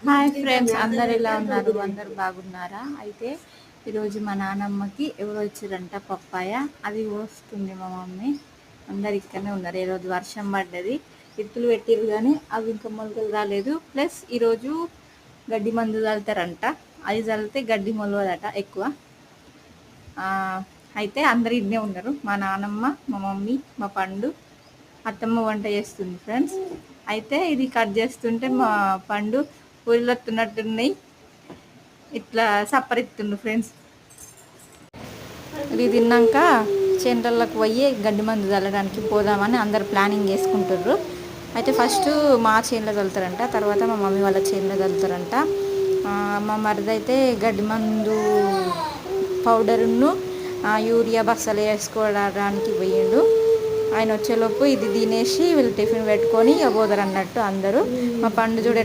Hi friends, అందరు ఎలా ఉన్నారు? అందరు బాగున్నారా? అయితే ఈరోజు మా నానమ్మకి ఎవరో ఇచ్చారంట పప్పాయ. అది వస్తుంది మా మమ్మీ. అందరు ఇక్కడనే ఉన్నారు. ఈరోజు వర్షం పడ్డది, ఇత్తులు పెట్టిరు కానీ అవి ఇంకా మొలకలు రాలేదు. ప్లస్ ఈరోజు గడ్డి మందు చల్లుతారంట. అది చల్లితే గడ్డి మొలవదట ఎక్కువ. అయితే అందరు ఇన్నే ఉన్నారు. మా నానమ్మ, మా మమ్మీ, మా పండు, అత్తమ్మ వంట చేస్తుంది ఫ్రెండ్స్. అయితే ఇది కట్ చేస్తుంటే మా పండు ఊరిలోతున్నట్టున్నాయి, ఇట్లా సప్పరిస్తుండు ఫ్రెండ్స్. ఇది తిన్నాక చేనులకు పోయి గడ్డి మందు చల్లడానికి పోదామని అందరు ప్లానింగ్ చేసుకుంటారు. అయితే ఫస్ట్ మా చేనులో చల్లుతారంట, తర్వాత మా మమ్మీ వాళ్ళ చేనులో చల్లుతారంట. మా మరిది అయితే గడ్డి మందు పౌడర్ను యూరియా బస్సలు వేసుకోవడానికి పోయిండు. ఆయన వచ్చేలోపు ఇది తినేసి వీళ్ళు టిఫిన్ పెట్టుకొని పోతారు అన్నట్టు అందరూ. మా పండు చూడ